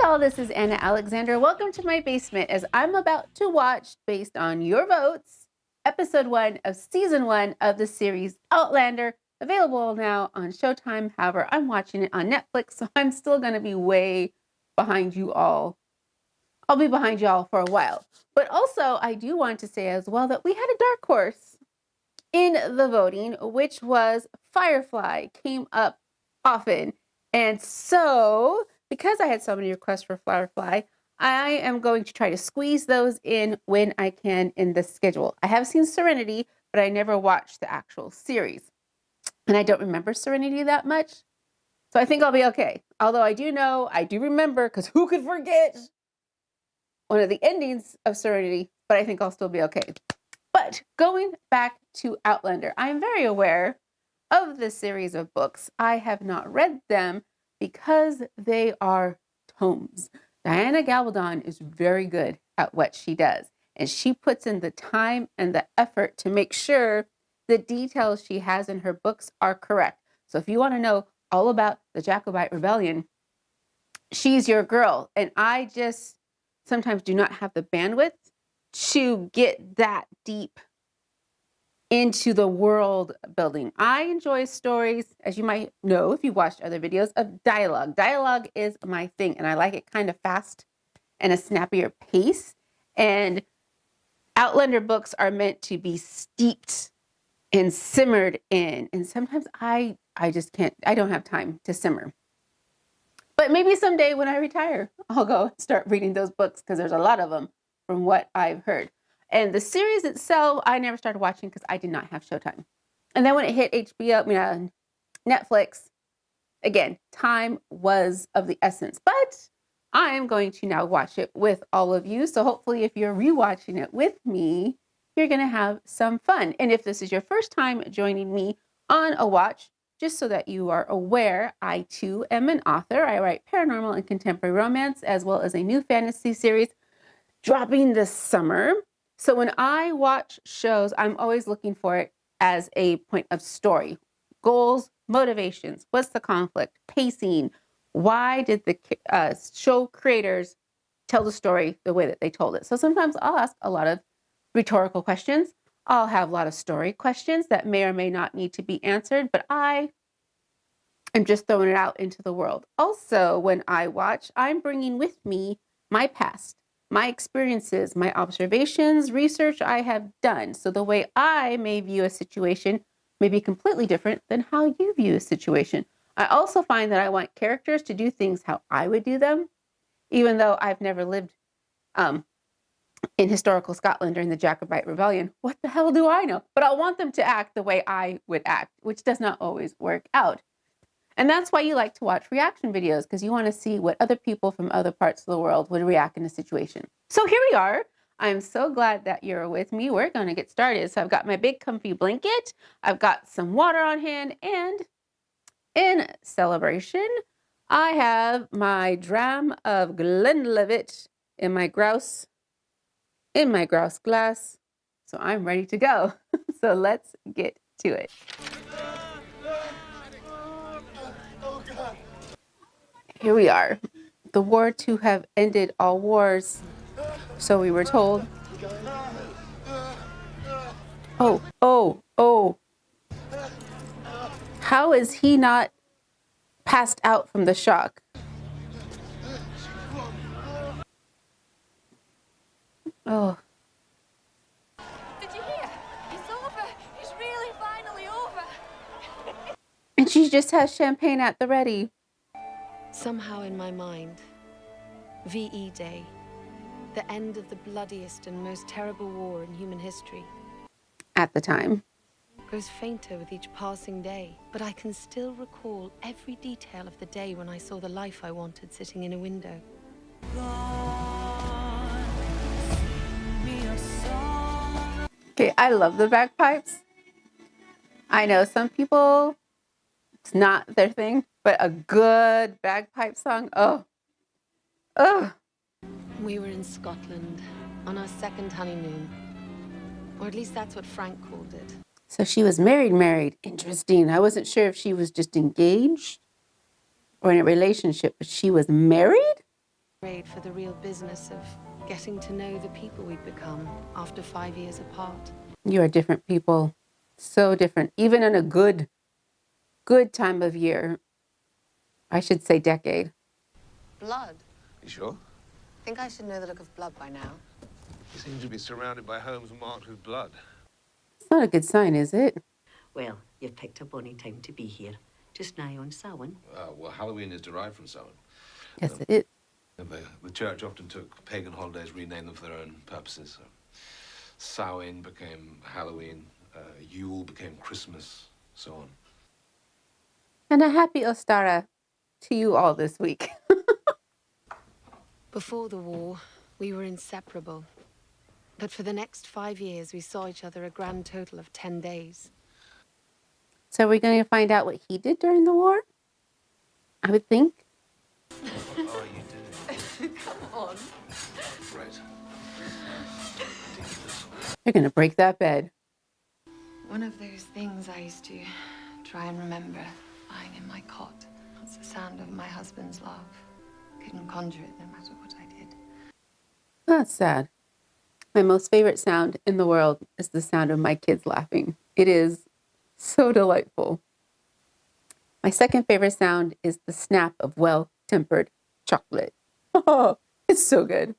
y'all, this is Anna Alexander. Welcome to my basement as I'm about to watch, based on your votes, episode 1 of season 1 of the series Outlander, available now on Showtime. However, I'm watching it on Netflix, so I'm still going to be way behind you all. I'll be behind y'all for a while. But also, I do want to say as well that we had a dark horse in the voting, which was Firefly. Came up often. And so, because I had so many requests for Firefly, I am going to try to squeeze those in when I can in the schedule. I have seen Serenity, but I never watched the actual series. And I don't remember Serenity that much. So I think I'll be okay. Although I do remember, because who could forget one of the endings of Serenity, but I think I'll still be okay. But going back to Outlander, I'm very aware of this series of books. I have not read them because they are tomes. Diana Gabaldon is very good at what she does, and she puts in the time and the effort to make sure the details she has in her books are correct. So if you want to know all about the Jacobite Rebellion, she's your girl. And I just sometimes do not have the bandwidth to get that deep into the world building. I enjoy stories, as you might know if you watched other videos, of dialogue. Dialogue is my thing, and I like it kind of fast and a snappier pace. And Outlander books are meant to be steeped and simmered in. And sometimes I just can't, I don't have time to simmer. But maybe someday when I retire, I'll go start reading those books, because there's a lot of them from what I've heard. And the series itself, I never started watching because I did not have Showtime. And then when it hit Netflix, again, time was of the essence. But I am going to now watch it with all of you. So hopefully if you're rewatching it with me, you're going to have some fun. And if this is your first time joining me on a watch, just so that you are aware, I too am an author. I write paranormal and contemporary romance, as well as a new fantasy series dropping this summer. So when I watch shows, I'm always looking for it as a point of story. Goals, motivations, what's the conflict, pacing, why did the show creators tell the story the way that they told it? So sometimes I'll ask a lot of rhetorical questions. I'll have a lot of story questions that may or may not need to be answered, but I am just throwing it out into the world. Also, when I watch, I'm bringing with me my past, my experiences, my observations, research I have done. So the way I may view a situation may be completely different than how you view a situation. I also find that I want characters to do things how I would do them, even though I've never lived in historical Scotland during the Jacobite Rebellion. What the hell do I know? But I want them to act the way I would act, which does not always work out. And that's why you like to watch reaction videos, because you want to see what other people from other parts of the world would react in a situation. So here we are. I'm so glad that you're with me. We're going to get started. So I've got my big comfy blanket. I've got some water on hand. And in celebration, I have my dram of Glenlivet in my grouse glass. So I'm ready to go. So let's get to it. Here we are. The war to have ended all wars, so we were told. Oh. How is he not passed out from the shock? Oh. Did you hear? It's over. It's really finally over. And she just has champagne at the ready. Somehow in my mind, VE Day, the end of the bloodiest and most terrible war in human history, At the time. grows fainter with each passing day. But I can still recall every detail of the day when I saw the life I wanted sitting in a window. Okay, I love the bagpipes. I know some people, it's not their thing, but a good bagpipe song, oh. We were in Scotland on our second honeymoon. Or at least that's what Frank called it. So she was married. Interesting. I wasn't sure if she was just engaged or in a relationship, but she was married? Afraid for the real business of getting to know the people we'd become after 5 years apart. You are different people. So different. Even in a good time of year. I should say decade. Blood? You sure? Think I should know the look of blood by now. You seem to be surrounded by homes marked with blood. It's not a good sign, is it? Well, you've picked a bonny time to be here. Just nigh on Samhain. Well, Halloween is derived from Samhain. Yes, it is. The church often took pagan holidays, renamed them for their own purposes. So, Samhain became Halloween, Yule became Christmas, so on. And a happy Ostara to you all this week. Before the war, we were inseparable. But for the next 5 years, we saw each other a grand total of 10 days. So we're going to find out what he did during the war? I would think. What are you doing? Come on. Right. They're going to break that bed. One of those things I used to try and remember, lying in my cot. That's the sound of my husband's love. Couldn't conjure it no matter what I did. That's sad. My most favorite sound in the world is the sound of my kids laughing. It is so delightful. My second favorite sound is the snap of well-tempered chocolate. Oh, it's so good.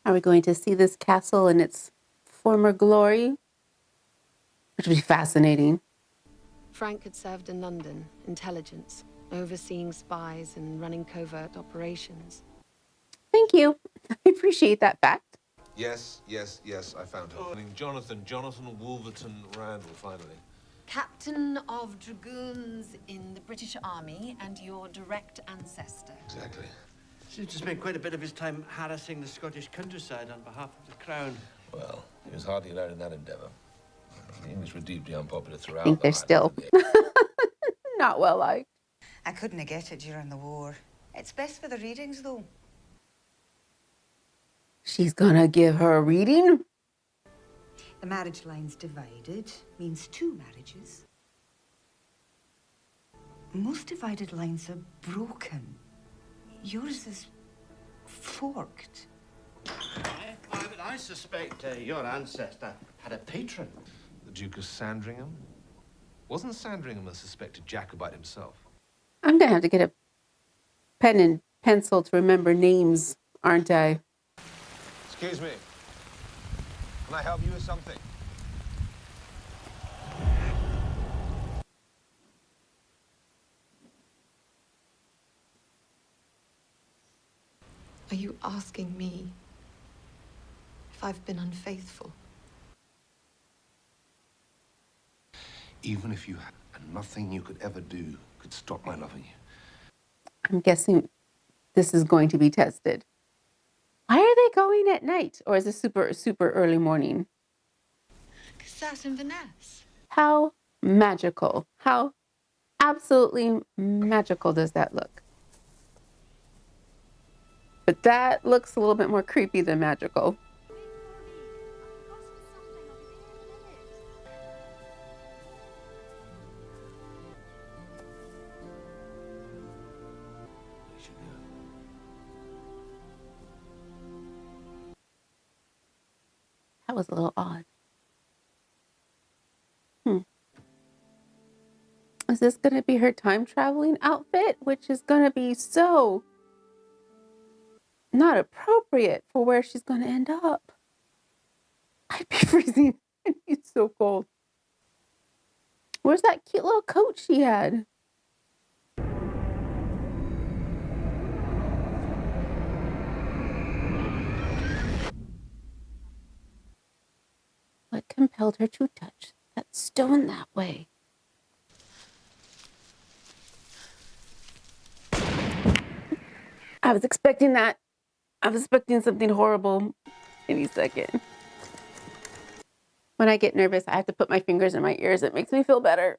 Are we going to see this castle in its former glory? Which would be fascinating. Frank had served in London, intelligence, overseeing spies and running covert operations. Thank you. I appreciate that fact. Yes, I found her. Jonathan Wolverton Randall, finally. Captain of Dragoons in the British Army and your direct ancestor. Exactly. Seems to spend quite a bit of his time harassing the Scottish countryside on behalf of the Crown. Well, he was hardly alone in that endeavour. The English were deeply unpopular throughout. I think they're still not well liked. I couldn't get it during the war. It's best for the readings, though. She's gonna give her a reading? The marriage line's divided, means 2 marriages. Most divided lines are broken. Yours is forked. But I suspect your ancestor had a patron. The Duke of Sandringham? Wasn't Sandringham a suspected Jacobite himself? I'm gonna have to get a pen and pencil to remember names, aren't I? Excuse me. Can I help you with something? Are you asking me if I've been unfaithful? Even if you had, and nothing you could ever do could stop my loving you. I'm guessing this is going to be tested. Why are they going at night? Or is it super early morning? Sass and Vanessa. How magical. How absolutely magical does that look? But that looks a little bit more creepy than magical. That was a little odd. Is this going to be her time traveling outfit? Which is going to be so not appropriate for where she's going to end up. I'd be freezing. It's so cold. Where's that cute little coat she had? What compelled her to touch that stone that way? I was expecting that. I was expecting something horrible any second. When I get nervous, I have to put my fingers in my ears. It makes me feel better.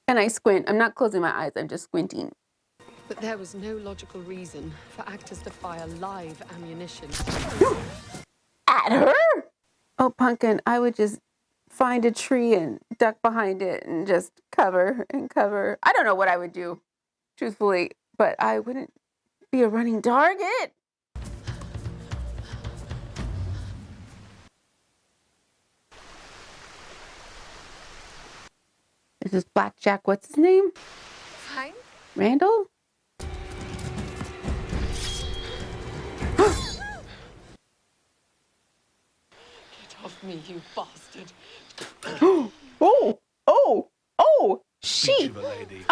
And I squint. I'm not closing my eyes. I'm just squinting. But there was no logical reason for actors to fire live ammunition. At her? Oh, Pumpkin, I would just find a tree and duck behind it and just cover and cover. I don't know what I would do, truthfully, but I wouldn't be a running target. This is Blackjack. What's his name? Fine. Randall? Get off me, you bastard. She. Speech of a lady.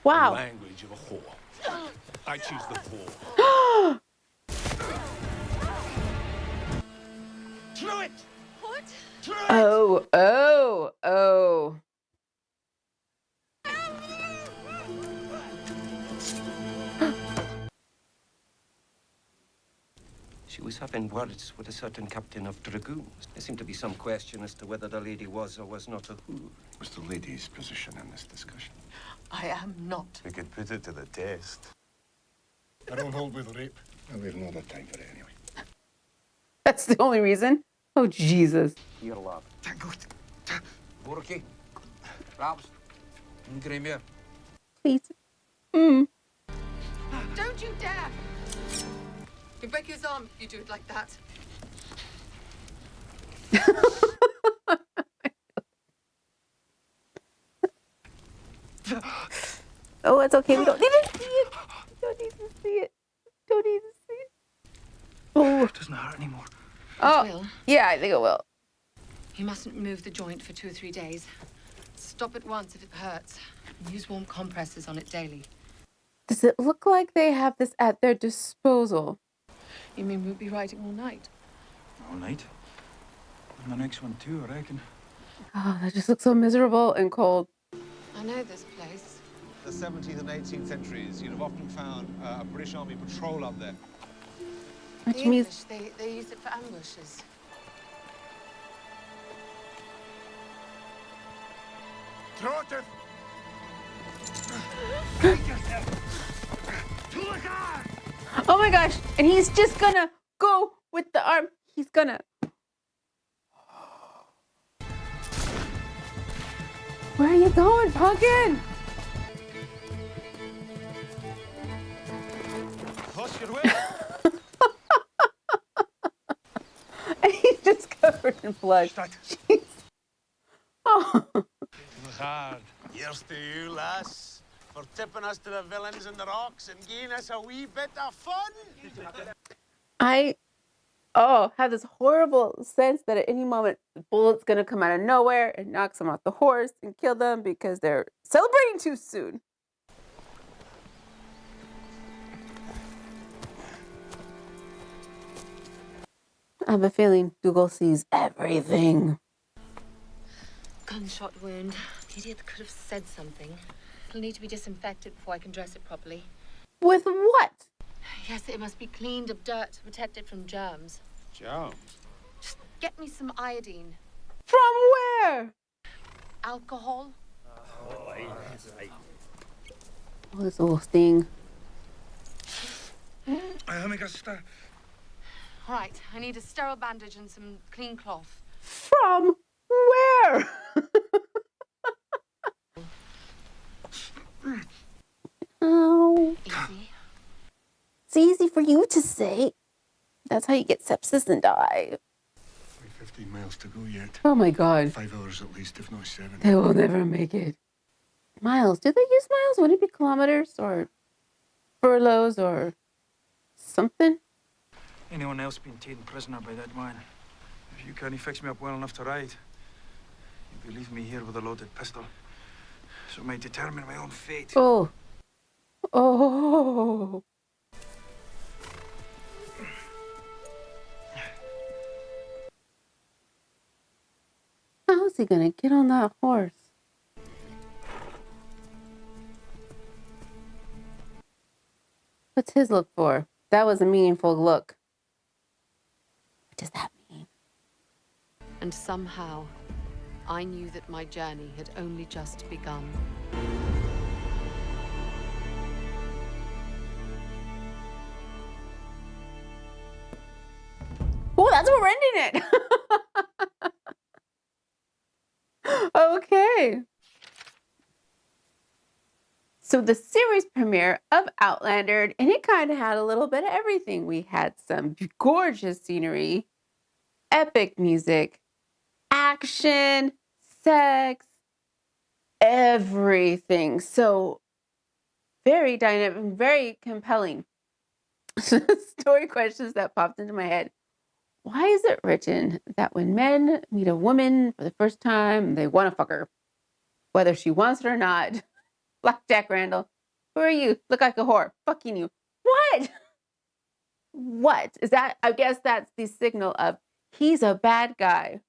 Wow. Language of a whore. I choose the whore. Through it! What? Through it! Oh. She was having words with a certain captain of dragoons. There seemed to be some question as to whether the lady was or was not a whore. What's the lady's position in this discussion? I am not. We could put it to the test. I don't hold with rape. Well, we've no time for it anyway. That's the only reason? Oh, Jesus. Your love. Thank God. Borky. Rabs. Grimir. Please. Don't you dare! You break his arm if you do it like that. Oh, it's okay. We don't need to see it. Don't need to see it. Oh. It doesn't hurt anymore. Oh, will. yeah, I think it will. You mustn't move the joint for 2 or 3 days. Stop at once if it hurts. Use warm compresses on it daily. Does it look like they have this at their disposal? You mean we'll be writing all night? All night. And the next one too, I reckon. Oh, that just looks so miserable and cold. I know this place. The 17th and 18th centuries, you'd have often found a British Army patrol up there. Which The means English, they use it for ambushes. Trotter! oh my gosh, and he's just gonna go with the arm. He's gonna. Where are you going, Pumpkin? What's your way? And he's just covered in blood. Jeez. Oh. Hard. Here's to you, lass, for tipping us to the villains in the rocks and giving us a wee bit of fun. I have this horrible sense that at any moment the bullet's gonna come out of nowhere and knock them off the horse and kill them because they're celebrating too soon. I have a feeling Dougal sees everything. Gunshot wound. The idiot could have said something. It'll need to be disinfected before I can dress it properly. With what? Yes, it must be cleaned of dirt to protect it from germs. Germs? Just get me some iodine. From where? Alcohol? Oh, this little sting. All right, I need a sterile bandage and some clean cloth. From where? Oh. Easy. It's easy for you to say. That's how you get sepsis and die. 15 miles to go yet. Oh my God. 5 hours at least, if not 7. They will never make it. Miles. Do they use miles? Would it be kilometers or furlongs or something? Anyone else been taken prisoner by that man? If you can't fix me up well enough to ride, you'll be leaving me here with a loaded pistol. So it might determine my own fate. Oh. Oh. How's he gonna get on that horse? What's his look for? That was a meaningful look. What does that mean? And somehow, I knew that my journey had only just begun. Oh, that's where we're ending it. Okay. So the series premiere of Outlander, and it kind of had a little bit of everything. We had some gorgeous scenery, epic music, action, sex, everything. So very dynamic, very compelling. Story questions that popped into my head. Why is it written that when men meet a woman for the first time, they want to fuck her, whether she wants it or not? Blackjack Randall, who are you? Look like a whore. Fucking you. What? What is that? I guess that's the signal of he's a bad guy.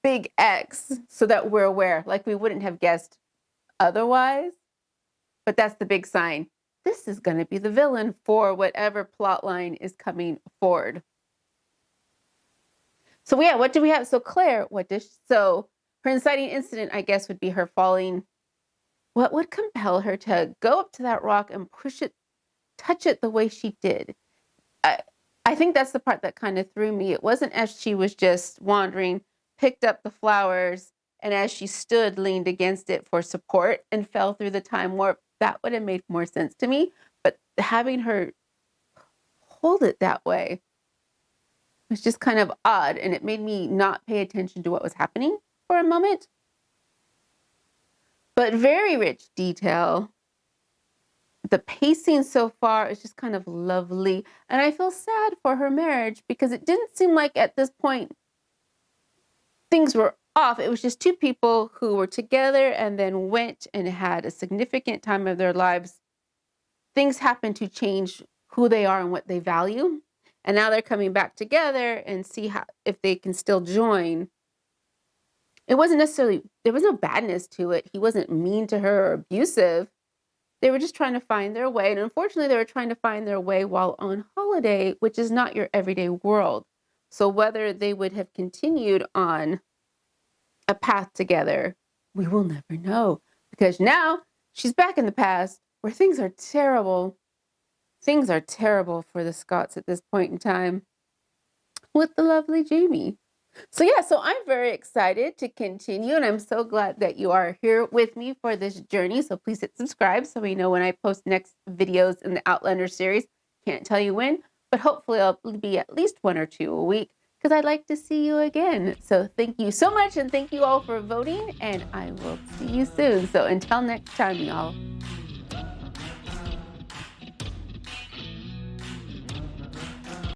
Big X, so that we're aware, like we wouldn't have guessed otherwise. But that's the big sign. This is going to be the villain for whatever plot line is coming forward. So yeah, what do we have? So Claire, so her inciting incident, I guess, would be her falling. What would compel her to go up to that rock and push it, touch it the way she did? I think that's the part that kind of threw me. It wasn't as she was just wandering, picked up the flowers, and as she stood, leaned against it for support and fell through the time warp. That would have made more sense to me. But having her hold it that way was just kind of odd, and it made me not pay attention to what was happening for a moment. But very rich detail. The pacing so far is just kind of lovely. And I feel sad for her marriage because it didn't seem like at this point things were off. It was just two people who were together and then went and had a significant time of their lives. Things happened to change who they are and what they value. And now they're coming back together and see if they can still join. It wasn't necessarily, there was no badness to it. He wasn't mean to her or abusive. They were just trying to find their way. And unfortunately, they were trying to find their way while on holiday, which is not your everyday world. So whether they would have continued on a path together, we will never know. Because now she's back in the past where things are terrible. Things are terrible for the Scots at this point in time with the lovely Jamie. So yeah, so I'm very excited to continue, and I'm so glad that you are here with me for this journey. So please hit subscribe so we know when I post next videos in the Outlander series. Can't tell you when, but hopefully I'll be at least 1 or 2 a week because I'd like to see you again. So thank you so much, and thank you all for voting, and I will see you soon. So until next time, y'all.